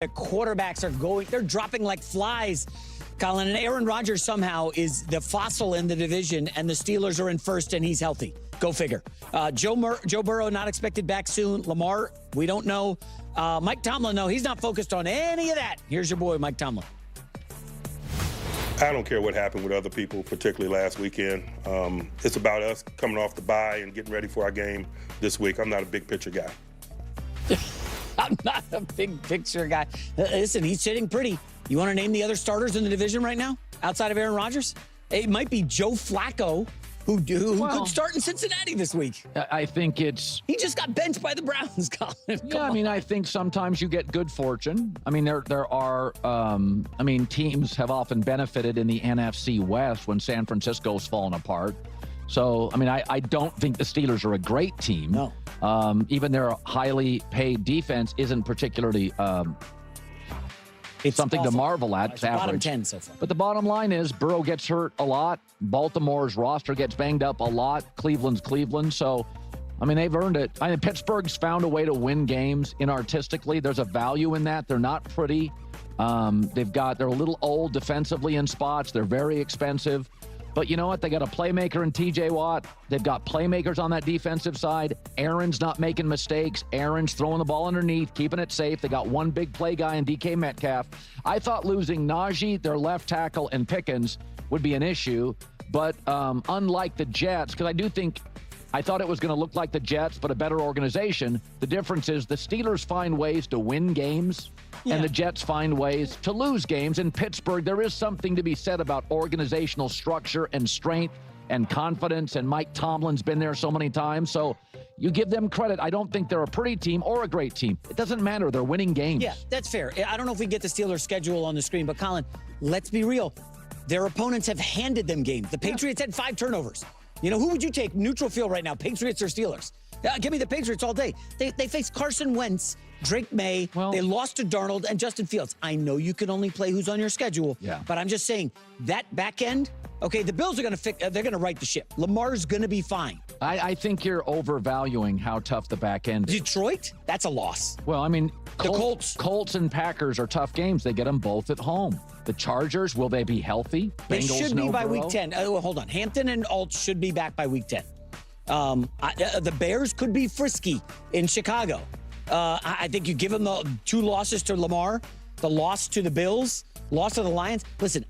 The quarterbacks they're dropping like flies, Colin. And Aaron Rodgers somehow is the fossil in the division, and the Steelers are in first, and he's healthy. Go figure. Joe Burrow not expected back soon. Lamar, we don't know. Mike Tomlin, no, he's not focused on any of that. Here's your boy, Mike Tomlin. I don't care what happened with other people, particularly last weekend. It's about us coming off the bye and getting ready for our game this week. I'm not a big picture guy. I'm not a big picture guy. Listen, he's sitting pretty. You want to name the other starters in the division right now outside of Aaron Rodgers? It might be Joe Flacco, who could start in Cincinnati this week. I think it's... He just got benched by the Browns, Colin. Yeah, I mean, I think sometimes you get good fortune. I mean, there are, teams have often benefited in the NFC West when San Francisco's fallen apart. So, I mean, I don't think the Steelers are a great team. No. Even their highly paid defense isn't particularly it's something awful to marvel at. It's bottom 10 so far. But the bottom line is Burrow gets hurt a lot. Baltimore's roster gets banged up a lot. Cleveland's Cleveland. So, I mean, they've earned it. I mean, Pittsburgh's found a way to win games inartistically. There's a value in that. They're not pretty. They're a little old defensively in spots. They're very expensive. But you know what? They got a playmaker in T.J. Watt. They've got playmakers on that defensive side. Aaron's not making mistakes. Aaron's throwing the ball underneath, keeping it safe. They got one big play guy in DK Metcalf. I thought losing Najee, their left tackle, and Pickens would be an issue. But unlike the Jets, because I thought it was going to look like the Jets, but a better organization. The difference is the Steelers find ways to win games, and the Jets find ways to lose games. In Pittsburgh, there is something to be said about organizational structure and strength and confidence, and Mike Tomlin's been there so many times. So you give them credit. I don't think they're a pretty team or a great team. It doesn't matter. They're winning games. Yeah, that's fair. I don't know if we get the Steelers schedule on the screen, but Colin, let's be real. Their opponents have handed them games. The Patriots had 5 turnovers. You know, who would you take neutral field right now, Patriots or Steelers? Give me the Patriots all day. They faced Carson Wentz, Drake May. They lost to Darnold and Justin Fields. I know you can only play who's on your schedule, but I'm just saying that back end, okay, the Bills are going to they're going to right the ship. Lamar's going to be fine. I think you're overvaluing how tough the back end is. Detroit? That's a loss. Well, I mean, the Colts and Packers are tough games. They get them both at home. The Chargers, will they be healthy? They should be by Burrow? week 10. Hold on. Hampton and Alt should be back by week 10. The Bears could be frisky in Chicago. I think you give them the 2 losses to Lamar, the loss to the Bills, loss to the Lions. Listen,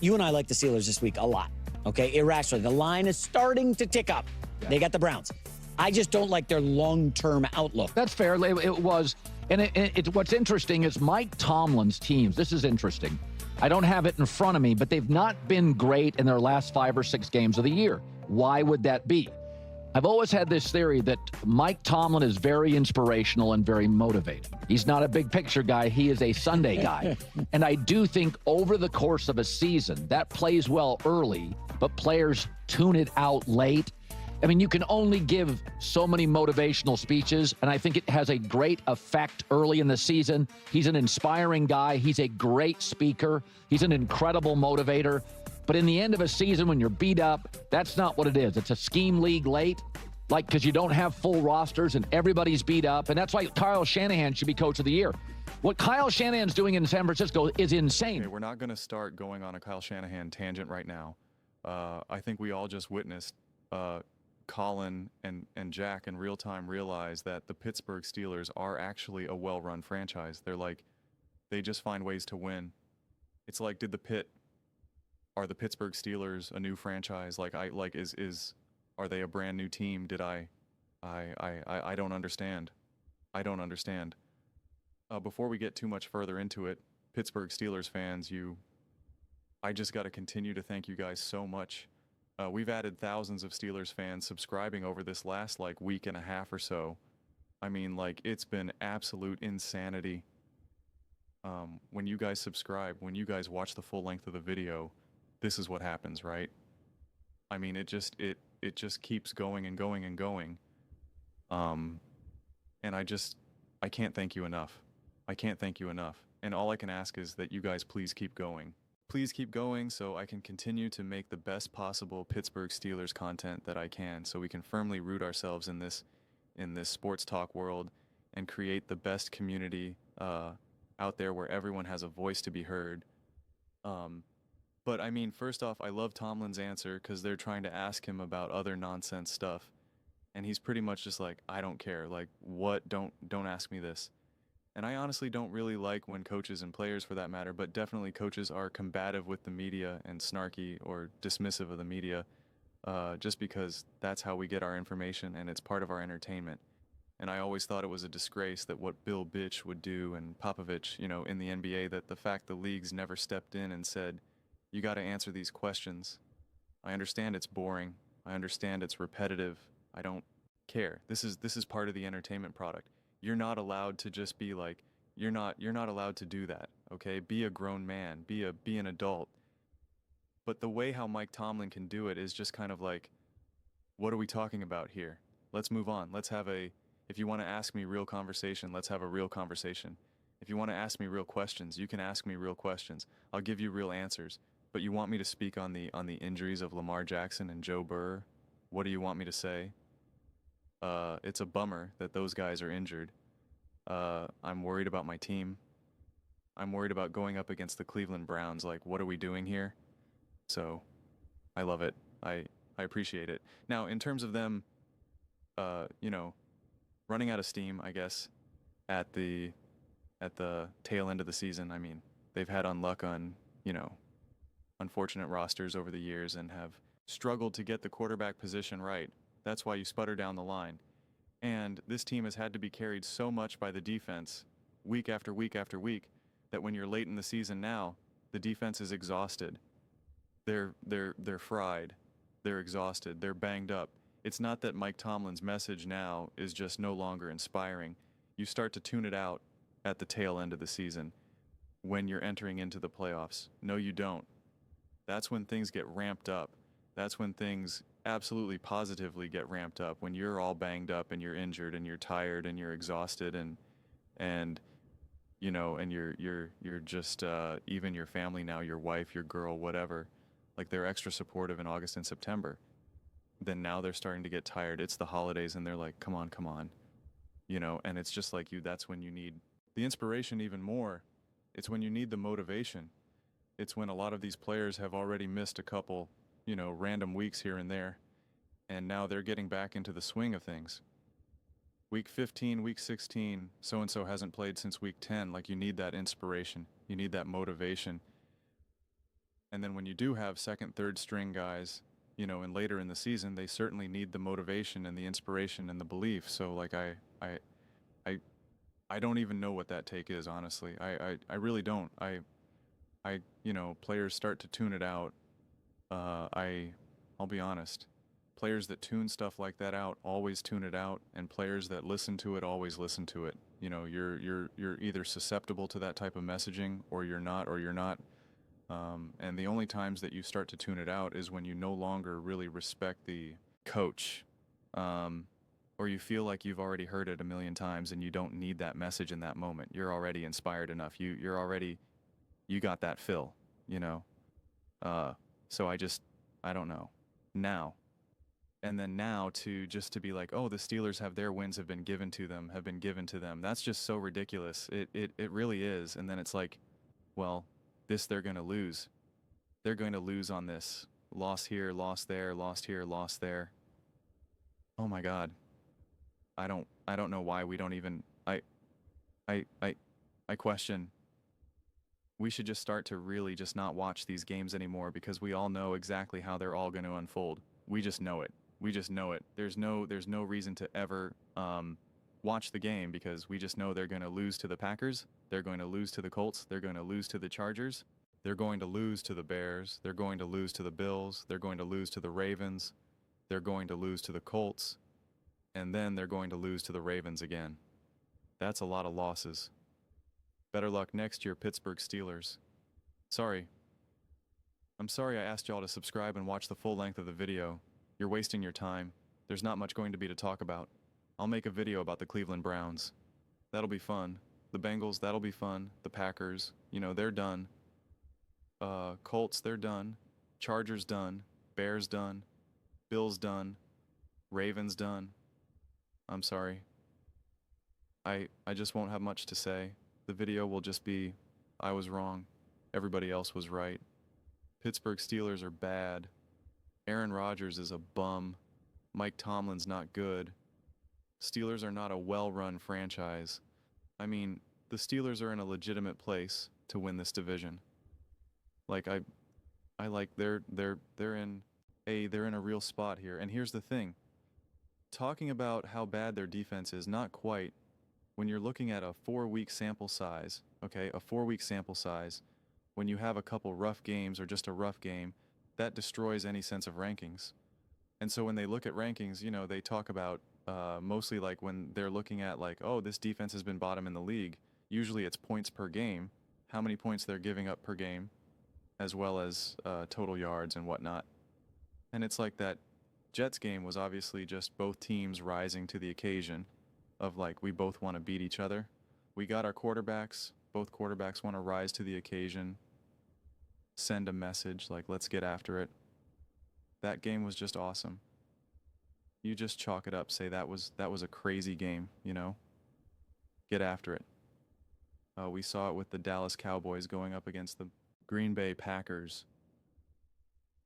you and I like the Steelers this week a lot, okay? Irrationally. The line is starting to tick up. Yeah. They got the Browns. I just don't like their long-term outlook. That's fair. It was. And what's interesting is Mike Tomlin's teams. This is interesting. I don't have it in front of me, but they've not been great in their last 5 or 6 games of the year. Why would that be? I've always had this theory that Mike Tomlin is very inspirational and very motivating. He's not a big picture guy. He is a Sunday guy. And I do think over the course of a season, that plays well early, but players tune it out late. I mean, you can only give so many motivational speeches, and I think it has a great effect early in the season. He's an inspiring guy. He's a great speaker. He's an incredible motivator. But in the end of a season, when you're beat up, that's not what it is. It's a scheme league late, because you don't have full rosters and everybody's beat up. And that's why Kyle Shanahan should be coach of the year. What Kyle Shanahan's doing in San Francisco is insane. Okay, we're not going to start going on a Kyle Shanahan tangent right now. I think we all just witnessed Colin and Jack in real time realize that the Pittsburgh Steelers are actually a well-run franchise. They just find ways to win. It's like, are the Pittsburgh Steelers a new franchise? Are they a brand new team? I don't understand. I don't understand. Before we get too much further into it, Pittsburgh Steelers fans, I just got to continue to thank you guys so much. We've added thousands of Steelers fans subscribing over this last week and a half or so. I mean, it's been absolute insanity. When you guys subscribe, when you guys watch the full length of the video, this is what happens, right? I mean, it just keeps going and going and going. And I can't thank you enough. I can't thank you enough. And all I can ask is that you guys please keep going. Please keep going so I can continue to make the best possible Pittsburgh Steelers content that I can, so we can firmly root ourselves in this sports talk world and create the best community out there where everyone has a voice to be heard. But I mean, first off, I love Tomlin's answer because they're trying to ask him about other nonsense stuff, and he's pretty much just like, I don't care. Like, what? Don't ask me this. And I honestly don't really like when coaches and players, for that matter, but definitely coaches are combative with the media and snarky or dismissive of the media, just because that's how we get our information and it's part of our entertainment. And I always thought it was a disgrace that what Bill Bitch would do and Popovich, in the NBA, that the fact the leagues never stepped in and said, you got to answer these questions. I understand it's boring. I understand it's repetitive. I don't care. This is part of the entertainment product. You're not allowed to just be like, you're not allowed to do that, okay? Be a grown man, be an adult. But the way how Mike Tomlin can do it is just kind of like, what are we talking about here? Let's move on. If you want to ask me real conversation, let's have a real conversation. If you want to ask me real questions, you can ask me real questions. I'll give you real answers. But you want me to speak on the injuries of Lamar Jackson and Joe Burrow? What do you want me to say? It's a bummer that those guys are injured. I'm worried about my team. I'm worried about going up against the Cleveland Browns. Like, what are we doing here? So, I love it. I appreciate it. Now, in terms of them, running out of steam, I guess, at the tail end of the season. I mean, they've had unluck on, unfortunate rosters over the years and have struggled to get the quarterback position right. That's why you sputter down the line. And this team has had to be carried so much by the defense week after week after week that when you're late in the season now, the defense is exhausted. They're fried. They're exhausted. They're banged up. It's not that Mike Tomlin's message now is just no longer inspiring. You start to tune it out at the tail end of the season when you're entering into the playoffs. No, you don't. That's when things get ramped up. That's when things absolutely positively get ramped up, when you're all banged up and you're injured and you're tired and you're exhausted and you're just even your family now, your wife, your girl, whatever, like they're extra supportive in August and September. Then now they're starting to get tired. It's the holidays and they're like, come on, and it's just like that's when you need the inspiration even more. It's when you need the motivation. It's when a lot of these players have already missed a couple, random weeks here and there, and now they're getting back into the swing of things. Week 15, week 16, so-and-so hasn't played since week 10. Like, you need that inspiration. You need that motivation. And then when you do have second, third string guys, and later in the season, they certainly need the motivation and the inspiration and the belief. So, like, I don't even know what that take is, honestly. I really don't. Players start to tune it out. I'll be honest. Players that tune stuff like that out always tune it out, and players that listen to it always listen to it. You're either susceptible to that type of messaging, or you're not, and the only times that you start to tune it out is when you no longer really respect the coach, or you feel like you've already heard it a million times and you don't need that message in that moment. You're already inspired enough. You got that fill, So I don't know. Now to be like, oh, the Steelers have their wins have been given to them. That's just so ridiculous. It really is. And then it's like, well, they're going to lose. They're going to lose on this. Loss here, loss there, lost here, lost there. Oh my God. I don't know why we don't even, I question. We should just start to really just not watch these games anymore, because we all know exactly how they're all going to unfold. We just know it. There's no reason to ever watch the game, because we just know they're going to lose to the Packers. They're going to lose to the Colts. They're going to lose to the Chargers. They're going to lose to the Bears. They're going to lose to the Bills. They're going to lose to the Ravens. They're going to lose to the Colts. And then they're going to lose to the Ravens again. That's a lot of losses. Better luck next year, Pittsburgh Steelers. Sorry. I'm sorry I asked y'all to subscribe and watch the full length of the video. You're wasting your time. There's not much going to be to talk about. I'll make a video about the Cleveland Browns. That'll be fun. The Bengals, that'll be fun. The Packers, they're done. Colts, they're done. Chargers done. Bears done. Bills done. Ravens done. I'm sorry. I just won't have much to say. The video will just be, I was wrong. Everybody else was right. Pittsburgh Steelers are bad. Aaron Rodgers is a bum. Mike Tomlin's not good. Steelers are not a well-run franchise. I mean, the Steelers are in a legitimate place to win this division. Like I like they're in a real spot here. And here's the thing. Talking about how bad their defense is, not quite. When you're looking at a 4-week sample size, okay, a 4-week sample size, when you have a couple rough games or just a rough game, that destroys any sense of rankings. And so when they look at rankings, you know, they talk about mostly like when they're looking at like, oh, this defense has been bottom in the league. Usually it's points per game, how many points they're giving up per game, as well as total yards and whatnot. And it's like that Jets game was obviously just both teams rising to the occasion of like, we both want to beat each other. We got our quarterbacks. Both quarterbacks want to rise to the occasion, send a message like, let's get after it. That game was just awesome. You just chalk it up, say that was a crazy game, you know? Get after it. We saw it with the Dallas Cowboys going up against the Green Bay Packers.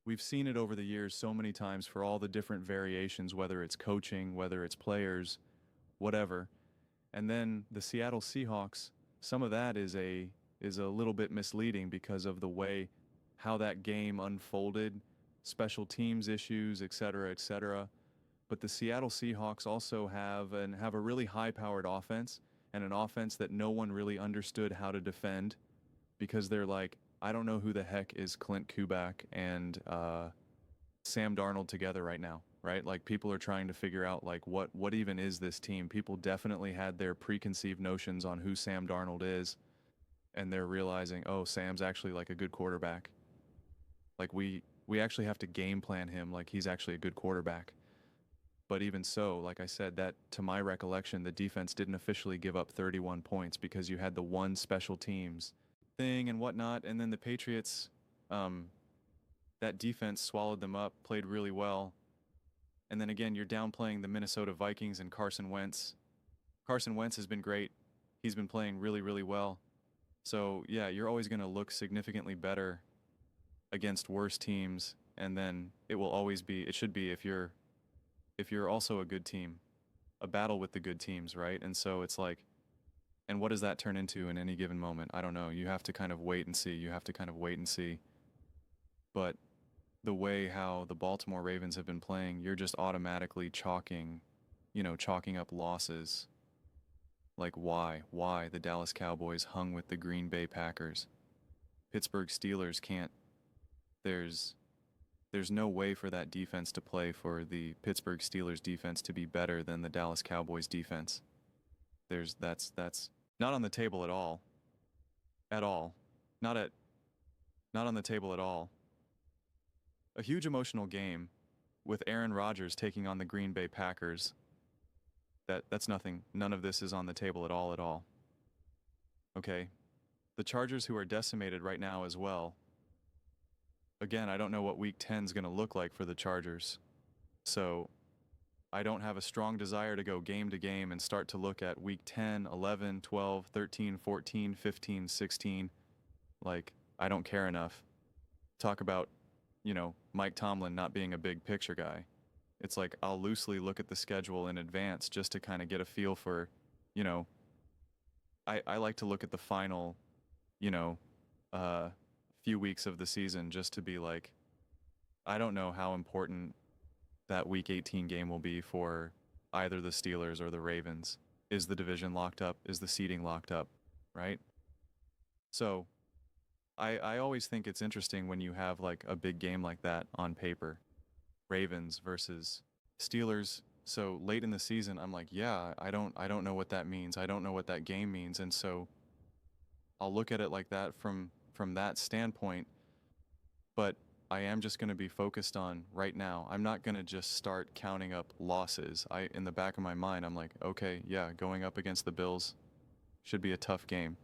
We've seen it over the years so many times for all the different variations, whether it's coaching, whether it's players, whatever. And then the Seattle Seahawks, some of that is a little bit misleading because of the way how that game unfolded, special teams issues, et cetera, but the Seattle Seahawks also have a really high-powered offense, and an offense that no one really understood how to defend, because they're like, I don't know who the heck is Clint Kubiak and Sam Darnold together right now, right? Like, people are trying to figure out like what even is this team. People definitely had their preconceived notions on who Sam Darnold is, and they're realizing, oh, Sam's actually like a good quarterback. Like, we actually have to game plan him like he's actually a good quarterback. But even so, like I said, that to my recollection, the defense didn't officially give up 31 points because you had the one special teams thing and whatnot. And then the Patriots, that defense swallowed them up, played really well. And then again, you're downplaying the Minnesota Vikings and Carson Wentz. Carson Wentz has been great. He's been playing really, really well. So yeah, you're always going to look significantly better against worse teams. And then it should be if you're also a good team, a battle with the good teams, right? And so it's like, and what does that turn into in any given moment? I don't know. You have to kind of wait and see. But the way how the Baltimore Ravens have been playing, you're just automatically chalking up losses. Like, why the Dallas Cowboys hung with the Green Bay Packers? Pittsburgh Steelers can't. There's no way for that defense to play for the Pittsburgh Steelers defense to be better than the Dallas Cowboys defense. That's not on the table at all. Not on the table at all. A huge emotional game with Aaron Rodgers taking on the Green Bay Packers. That's nothing. None of this is on the table at all. Okay. The Chargers, who are decimated right now as well. Again, I don't know what Week 10 is going to look like for the Chargers. So I don't have a strong desire to go game to game and start to look at Week 10, 11, 12, 13, 14, 15, 16. Like, I don't care enough. Talk about, Mike Tomlin not being a big picture guy. It's like I'll loosely look at the schedule in advance just to kind of get a feel for, I like to look at the final, few weeks of the season just to be like, I don't know how important that Week 18 game will be for either the Steelers or the Ravens. Is the division locked up? Is the seeding locked up? Right? So I always think it's interesting when you have like a big game like that on paper. Ravens versus Steelers. So late in the season, I'm like, yeah, I don't know what that means. I don't know what that game means. And so I'll look at it like that from that standpoint, but I am just going to be focused on right now. I'm not going to just start counting up losses. In the back of my mind, I'm like, okay, yeah, going up against the Bills should be a tough game.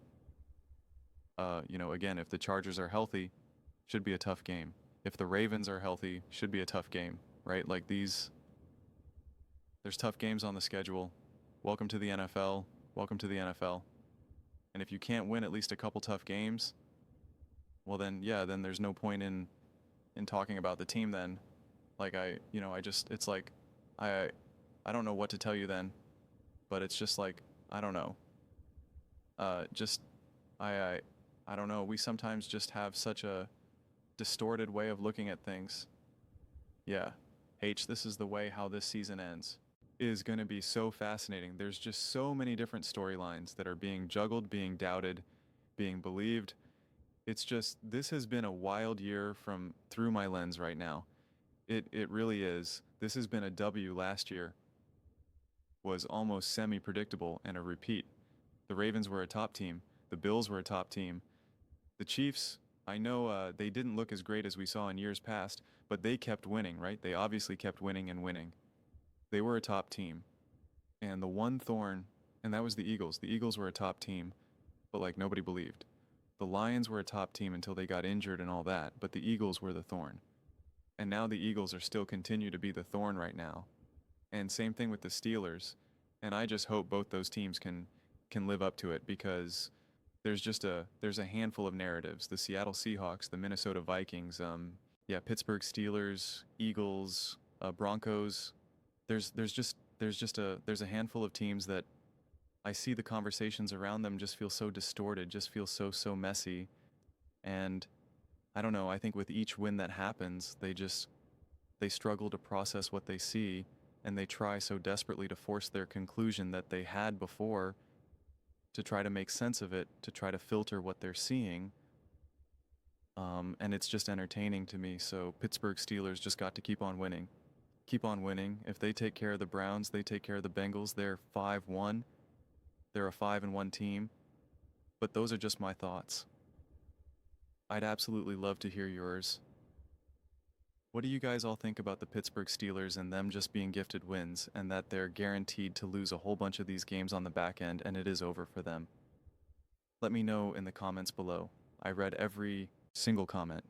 Again, if the Chargers are healthy, should be a tough game. If the Ravens are healthy, should be a tough game, right? Like there's tough games on the schedule. Welcome to the NFL. And if you can't win at least a couple tough games, well then, yeah, then there's no point in talking about the team then. Like it's like, I don't know what to tell you then, but it's just like, I don't know. I don't know. We sometimes just have such a distorted way of looking at things. Yeah. This is the way how this season ends. It is going to be so fascinating. There's just so many different storylines that are being juggled, being doubted, being believed. It's just, this has been a wild year through my lens right now. It really is. This has been a W last year. Was almost semi-predictable and a repeat. The Ravens were a top team. The Bills were a top team. The Chiefs, I know they didn't look as great as we saw in years past, but they kept winning, right? They obviously kept winning and winning. They were a top team. And the one thorn, and that was the Eagles. The Eagles were a top team, but like nobody believed. The Lions were a top team until they got injured and all that, but the Eagles were the thorn. And now the Eagles are still continue to be the thorn right now. And same thing with the Steelers. And I just hope both those teams can live up to it, because there's a handful of narratives. The Seattle Seahawks, the Minnesota Vikings, Pittsburgh Steelers, Eagles, Broncos. There's a handful of teams that I see the conversations around them just feel so distorted, just feel so messy. And I don't know, I think with each win that happens, they struggle to process what they see, and they try so desperately to force their conclusion that they had before to try to make sense of it, to try to filter what they're seeing. And it's just entertaining to me. So Pittsburgh Steelers just got to keep on winning. Keep on winning. If they take care of the Browns, they take care of the Bengals. They're 5-1. They're a 5-1 team. But those are just my thoughts. I'd absolutely love to hear yours. What do you guys all think about the Pittsburgh Steelers and them just being gifted wins, and that they're guaranteed to lose a whole bunch of these games on the back end and it is over for them? Let me know in the comments below. I read every single comment.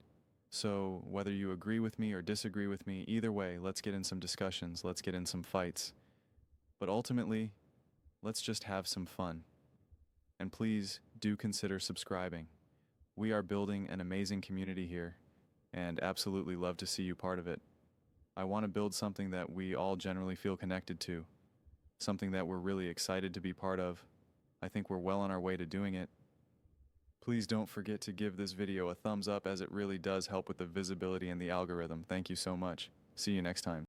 So whether you agree with me or disagree with me, either way, let's get in some discussions, let's get in some fights. But ultimately, let's just have some fun. And please do consider subscribing. We are building an amazing community here, and absolutely love to see you part of it. I want to build something that we all generally feel connected to, something that we're really excited to be part of. I think we're well on our way to doing it. Please don't forget to give this video a thumbs up, as it really does help with the visibility and the algorithm. Thank you so much. See you next time.